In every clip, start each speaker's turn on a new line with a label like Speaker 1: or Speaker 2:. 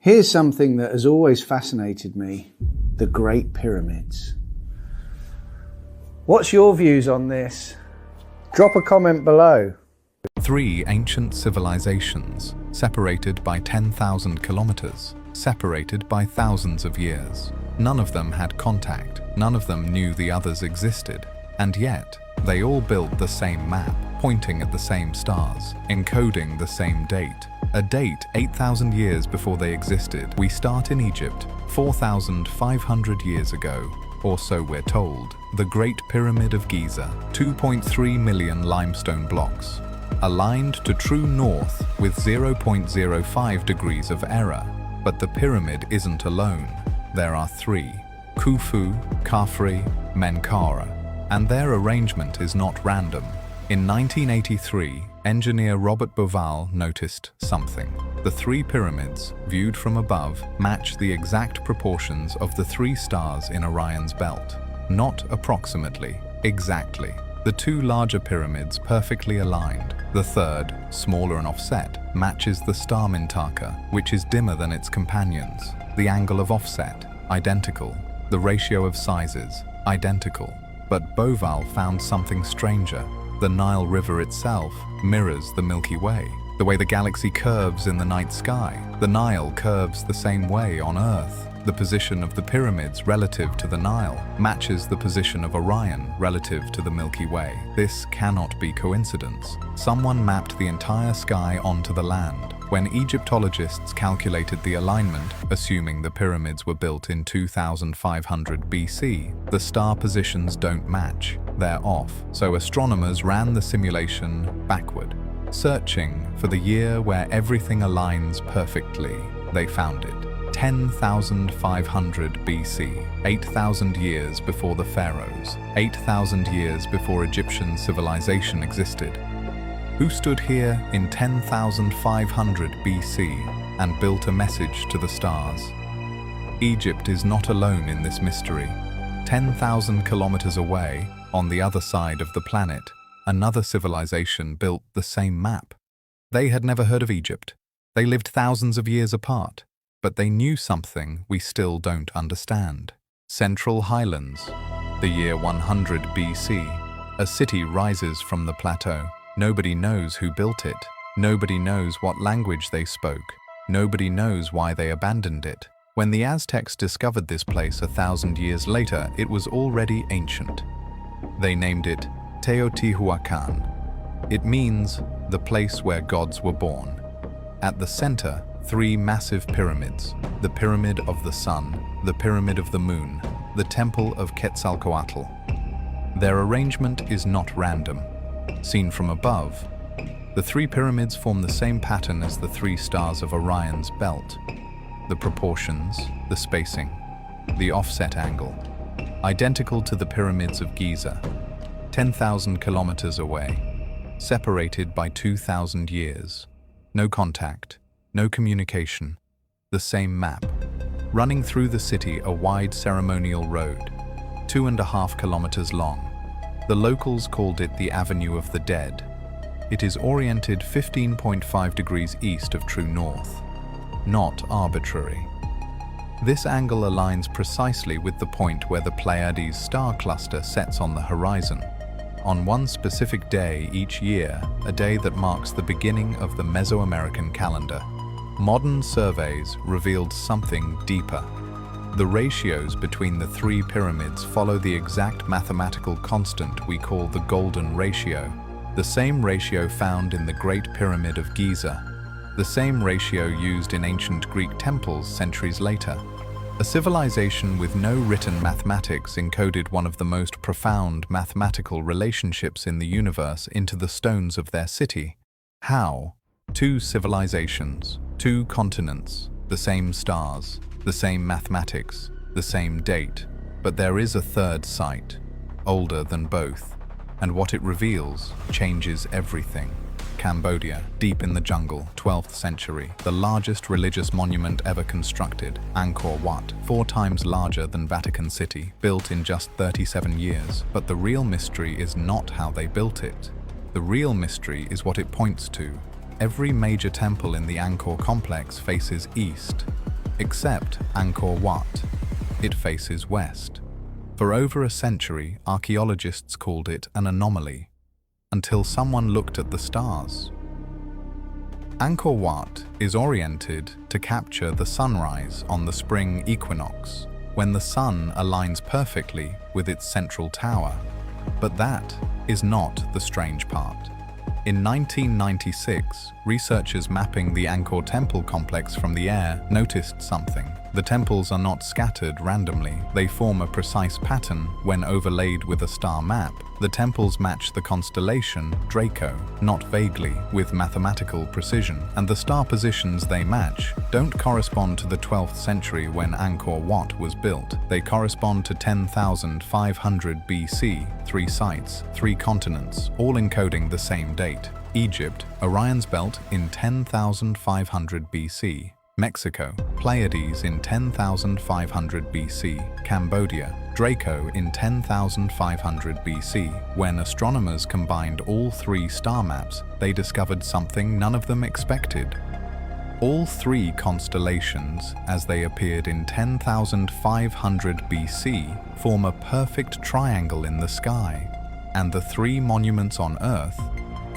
Speaker 1: Here's something that has always fascinated me: the Great Pyramids. What's your views on this? Drop a comment below.
Speaker 2: 3 ancient civilizations, separated by 10,000 kilometers, separated by thousands of years. None of them had contact, none of them knew the others existed, and yet they all built the same map, pointing at the same stars, encoding the same date. A date 8,000 years before they existed. We start in Egypt, 4,500 years ago, or so we're told. The Great Pyramid of Giza, 2.3 million limestone blocks, aligned to true north with 0.05 degrees of error. But the pyramid isn't alone. There are 3, Khufu, Khafre, Menkaure, and their arrangement is not random. In 1983, engineer Robert Bauval noticed something. The 3 pyramids, viewed from above, match the exact proportions of the 3 stars in Orion's belt. Not approximately, exactly. The 2 larger pyramids perfectly aligned. The 3rd, smaller and offset, matches the star Mintaka, which is dimmer than its companions. The angle of offset, identical. The ratio of sizes, identical. But Bauval found something stranger. The Nile River itself mirrors the Milky Way. The way the galaxy curves in the night sky, the Nile curves the same way on Earth. The position of the pyramids relative to the Nile matches the position of Orion relative to the Milky Way. This cannot be coincidence. Someone mapped the entire sky onto the land. When Egyptologists calculated the alignment, assuming the pyramids were built in 2500 BC, the star positions don't match. They're off. So astronomers ran the simulation backward, searching for the year where everything aligns perfectly. They found it. 10,500 BC, 8,000 years before the pharaohs, 8,000 years before Egyptian civilization existed. Who stood here in 10,500 BC and built a message to the stars? Egypt is not alone in this mystery. 10,000 kilometers away, on the other side of the planet, another civilization built the same map. They had never heard of Egypt. They lived thousands of years apart, but they knew something we still don't understand. Central Highlands, the year 100 BC. A city rises from the plateau. Nobody knows who built it. Nobody knows what language they spoke. Nobody knows why they abandoned it. When the Aztecs discovered this place 1,000 years later, it was already ancient. They named it Teotihuacan. It means the place where gods were born. At the center, 3 massive pyramids: the Pyramid of the Sun, the Pyramid of the Moon, the Temple of Quetzalcoatl. Their arrangement is not random. Seen from above, the 3 pyramids form the same pattern as the 3 stars of Orion's belt. The proportions, the spacing, the offset angle, identical to the pyramids of Giza, 10,000 kilometers away, separated by 2,000 years. No contact, no communication, the same map. Running through the city a wide ceremonial road, 2.5 kilometers long. The locals called it the Avenue of the Dead. It is oriented 15.5 degrees east of true north, not arbitrary. This angle aligns precisely with the point where the Pleiades star cluster sets on the horizon. On one specific day each year, a day that marks the beginning of the Mesoamerican calendar, modern surveys revealed something deeper. The ratios between the 3 pyramids follow the exact mathematical constant we call the Golden Ratio, the same ratio found in the Great Pyramid of Giza, the same ratio used in ancient Greek temples centuries later. A civilization with no written mathematics encoded one of the most profound mathematical relationships in the universe into the stones of their city. How? 2 civilizations, 2 continents, the same stars, the same mathematics, the same date, but there is a 3rd site, older than both, and what it reveals changes everything. Cambodia, deep in the jungle, 12th century, the largest religious monument ever constructed, Angkor Wat, 4 times larger than Vatican City, built in just 37 years. But the real mystery is not how they built it. The real mystery is what it points to. Every major temple in the Angkor complex faces east. except Angkor Wat. It faces west. For over a century, archaeologists called it an anomaly, until someone looked at the stars. Angkor Wat is oriented to capture the sunrise on the spring equinox, when the sun aligns perfectly with its central tower. But that is not the strange part. In 1996, researchers mapping the Angkor Temple complex from the air noticed something. The temples are not scattered randomly. They form a precise pattern when overlaid with a star map. The temples match the constellation Draco, not vaguely, with mathematical precision, and the star positions they match don't correspond to the 12th century when Angkor Wat was built. They correspond to 10,500 BC, 3 sites, 3 continents, all encoding the same date. Egypt, Orion's Belt in 10,500 BC. Mexico, Pleiades in 10,500 BC, Cambodia, Draco in 10,500 BC. When astronomers combined all 3 star maps, they discovered something none of them expected. All 3 constellations, as they appeared in 10,500 BC, form a perfect triangle in the sky, and the 3 monuments on Earth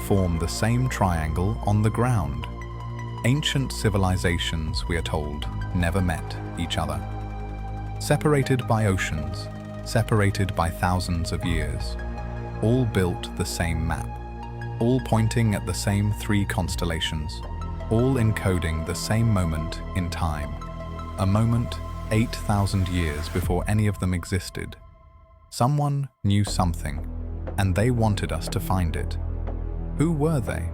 Speaker 2: form the same triangle on the ground. Ancient civilizations, we are told, never met each other. Separated by oceans, separated by thousands of years, all built the same map, all pointing at the same 3 constellations, all encoding the same moment in time, a moment 8,000 years before any of them existed. Someone knew something, and they wanted us to find it. Who were they?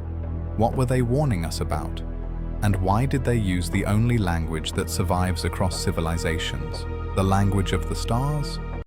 Speaker 2: What were they warning us about? And why did they use the only language that survives across civilizations, the language of the stars?